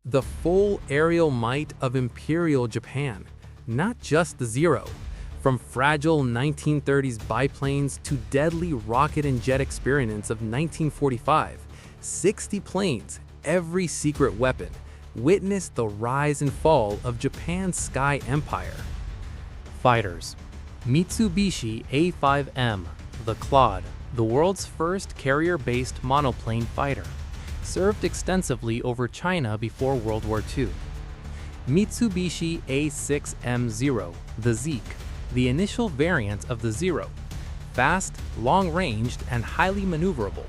The full aerial might of Imperial Japan, not just the Zero. From fragile 1930s biplanes to deadly rocket and jet experiments of 1945, 60 planes, every secret weapon, witnessed the rise and fall of Japan's sky empire. Fighters. Mitsubishi A5M, the Claude, the world's first carrier-based monoplane fighter, served extensively over China before World War II. Mitsubishi A6M0, the Zeke, the initial variant of the Zero, fast, long-ranged, and highly maneuverable,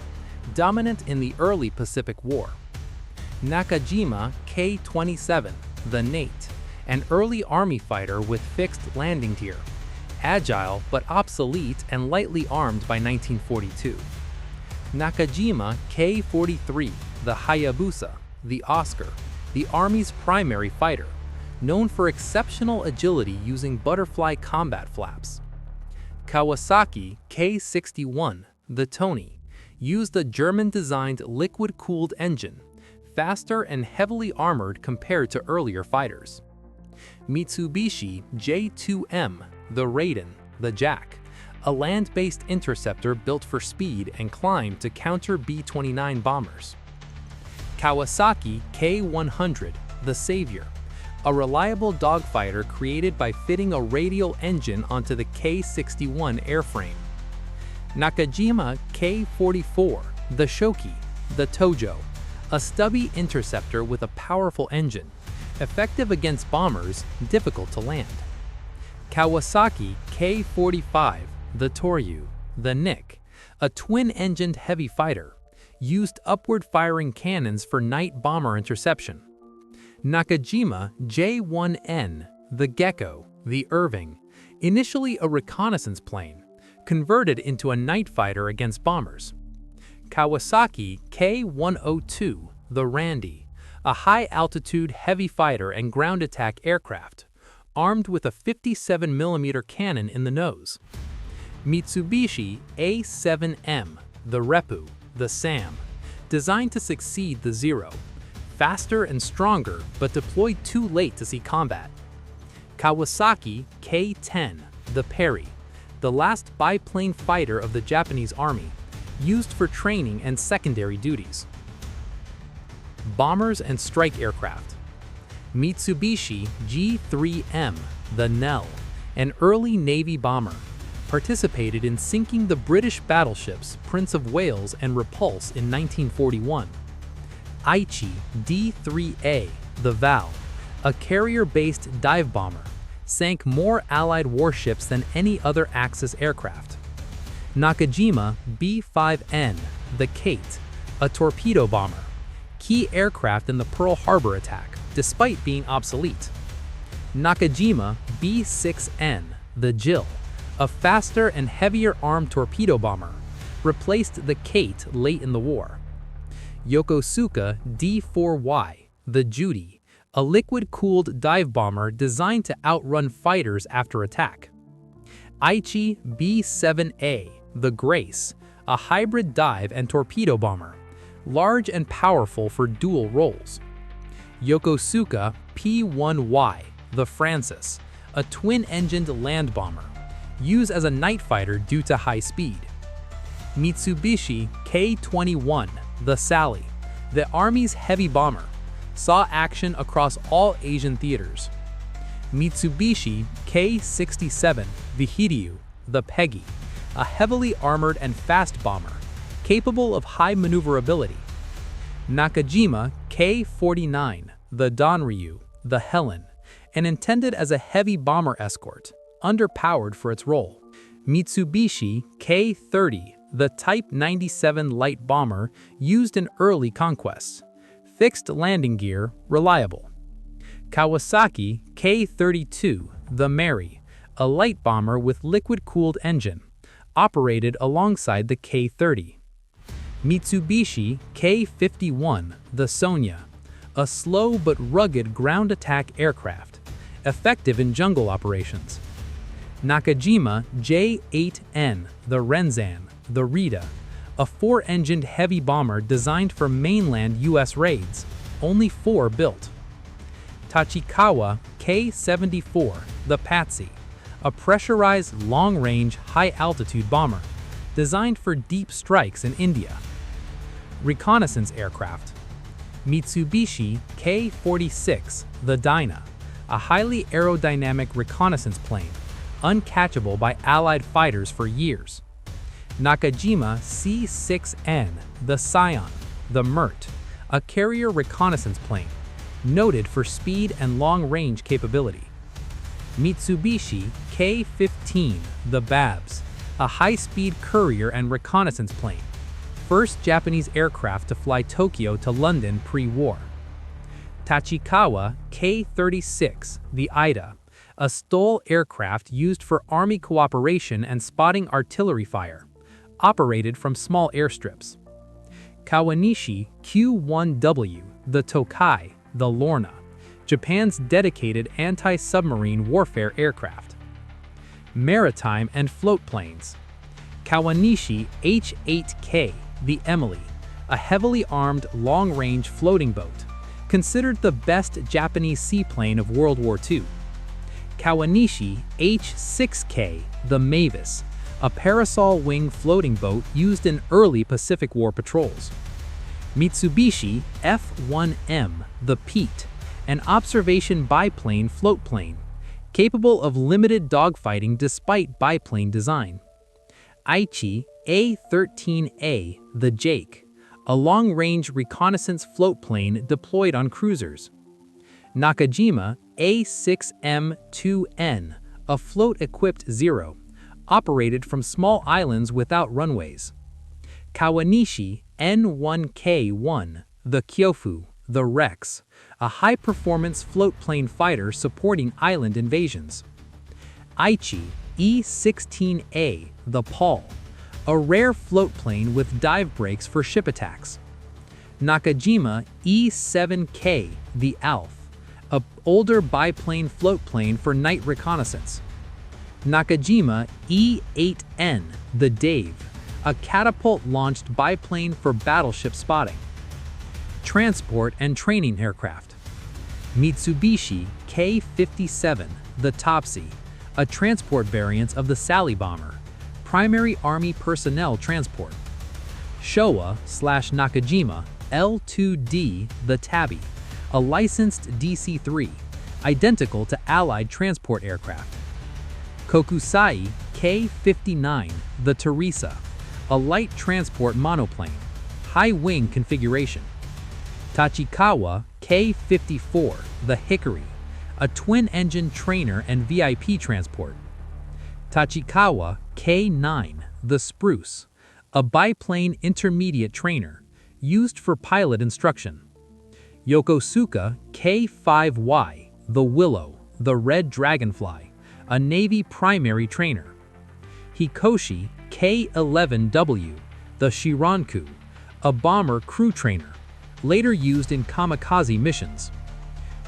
dominant in the early Pacific War. Nakajima K-27, the Nate, an early Army fighter with fixed landing gear, agile but obsolete and lightly armed by 1942. Nakajima K-43, the Hayabusa, the Oscar, the Army's primary fighter, known for exceptional agility using butterfly combat flaps. Kawasaki K-61, the Tony, used a German-designed liquid-cooled engine, faster and heavily armored compared to earlier fighters. Mitsubishi J2M, the Raiden, the Jack, a land-based interceptor built for speed and climb to counter B-29 bombers. Kawasaki K100, the Savior, a reliable dogfighter created by fitting a radial engine onto the K61 airframe. Nakajima K44, the Shoki, the Tojo, a stubby interceptor with a powerful engine, effective against bombers, difficult to land. Kawasaki K45, the Toryu, the Nick, a twin-engined heavy fighter, used upward-firing cannons for night bomber interception. Nakajima J1N, the Gecko, the Irving, initially a reconnaissance plane, converted into a night fighter against bombers. Kawasaki K102, the Randy, a high-altitude heavy fighter and ground attack aircraft, armed with a 57mm cannon in the nose. Mitsubishi A7M, the Repu, the Sam, designed to succeed the Zero, faster and stronger but deployed too late to see combat. Kawasaki K10, the Perry, the last biplane fighter of the Japanese Army, used for training and secondary duties. Bombers and strike aircraft. Mitsubishi G3M, the Nell, an early Navy bomber, participated in sinking the British battleships Prince of Wales and Repulse in 1941. Aichi D3A, the Val, a carrier-based dive bomber, sank more Allied warships than any other Axis aircraft. Nakajima B5N, the Kate, a torpedo bomber, key aircraft in the Pearl Harbor attack, despite being obsolete. Nakajima B6N, the Jill, a faster and heavier armed torpedo bomber, replaced the Kate late in the war. Yokosuka D4Y, the Judy, a liquid-cooled dive bomber designed to outrun fighters after attack. Aichi B7A, the Grace, a hybrid dive and torpedo bomber, large and powerful for dual roles. Yokosuka P1Y, the Francis, a twin-engined land bomber, used as a night fighter due to high speed. Mitsubishi K21, the Sally, the Army's heavy bomber, saw action across all Asian theaters. Mitsubishi K67, the Hiryu, the Peggy, a heavily armored and fast bomber, capable of high maneuverability. Nakajima K49, the Donryu, the Helen, and intended as a heavy bomber escort, underpowered for its role. Mitsubishi K30, the Type 97 light bomber used in early conquests, fixed landing gear, reliable. Kawasaki K32, the Mary, a light bomber with liquid-cooled engine, operated alongside the K30. Mitsubishi K51, the Sonia, a slow but rugged ground attack aircraft, effective in jungle operations. Nakajima J8N, the Renzan, the Rita, a four-engined heavy bomber designed for mainland U.S. raids, only 4 built. Tachikawa K-74, the Patsy, a pressurized long-range, high-altitude bomber, designed for deep strikes in India. Reconnaissance aircraft. Mitsubishi K-46, the Dyna, a highly aerodynamic reconnaissance plane, uncatchable by Allied fighters for years. Nakajima C-6N, the Scion, the Mert, a carrier reconnaissance plane, noted for speed and long-range capability. Mitsubishi K-15, the Babs, a high-speed courier and reconnaissance plane, first Japanese aircraft to fly Tokyo to London pre-war. Tachikawa K-36, the Ida, a STOL aircraft used for Army cooperation and spotting artillery fire, operated from small airstrips. Kawanishi Q-1W, the Tokai, the Lorna, Japan's dedicated anti-submarine warfare aircraft. Maritime and float planes. Kawanishi H-8K, the Emily, a heavily armed long-range floating boat, considered the best Japanese seaplane of World War II. Kawanishi H-6K, the Mavis, a parasol-wing floating boat used in early Pacific War patrols. Mitsubishi F-1M, the Pete, an observation biplane float plane, capable of limited dogfighting despite biplane design. Aichi A-13A, the Jake, a long-range reconnaissance float plane deployed on cruisers. Nakajima A-6M-2N, a float-equipped Zero, operated from small islands without runways. Kawanishi N-1K-1, the Kyofu, the Rex, a high-performance float-plane fighter supporting island invasions. Aichi E-16A, the Paul, a rare float plane with dive brakes for ship attacks. Nakajima E-7K, the Alf, an older biplane float plane for night reconnaissance. Nakajima E-8N, the Dave, a catapult-launched biplane for battleship spotting. Transport and training aircraft. Mitsubishi K-57, the Topsy, a transport variant of the Sally bomber, primary Army personnel transport. Showa/Nakajima L-2D, the Tabby, a licensed DC-3, identical to Allied transport aircraft. Kokusai K-59, the Teresa, a light transport monoplane, high-wing configuration. Tachikawa K-54, the Hickory, a twin-engine trainer and VIP transport. Tachikawa K-9, the Spruce, a biplane intermediate trainer, used for pilot instruction. Yokosuka K-5Y, the Willow, the Red Dragonfly, a Navy primary trainer. Hikoshi K-11W, the Shiranku, a bomber crew trainer, later used in kamikaze missions.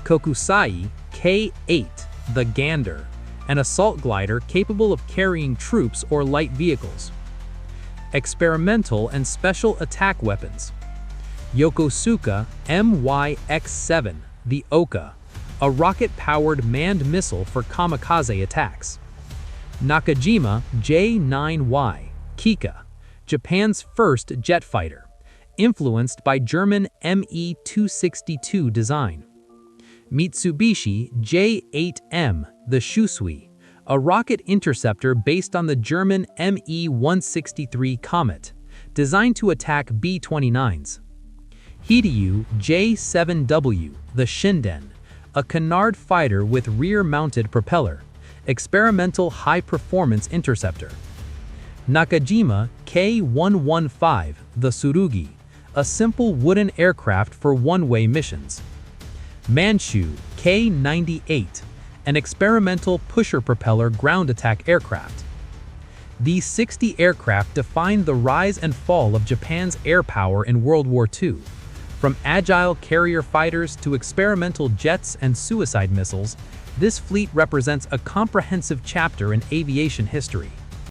Kokusai K-8, the Gander, an assault glider capable of carrying troops or light vehicles. Experimental and special attack weapons. Yokosuka MYX-7, the Oka, a rocket-powered manned missile for kamikaze attacks. Nakajima J-9Y, Kika, Japan's first jet fighter, influenced by German Me-262 design. Mitsubishi J-8M, the Shusui, a rocket interceptor based on the German Me-163 Comet, designed to attack B-29s. Hiryu J-7W, the Shinden, a canard fighter with rear-mounted propeller, experimental high-performance interceptor. Nakajima K-115, the Tsurugi, a simple wooden aircraft for one-way missions. Manchu K-98, an experimental pusher-propeller ground attack aircraft. These 60 aircraft defined the rise and fall of Japan's air power in World War II, from agile carrier fighters to experimental jets and suicide missiles. This fleet represents a comprehensive chapter in aviation history.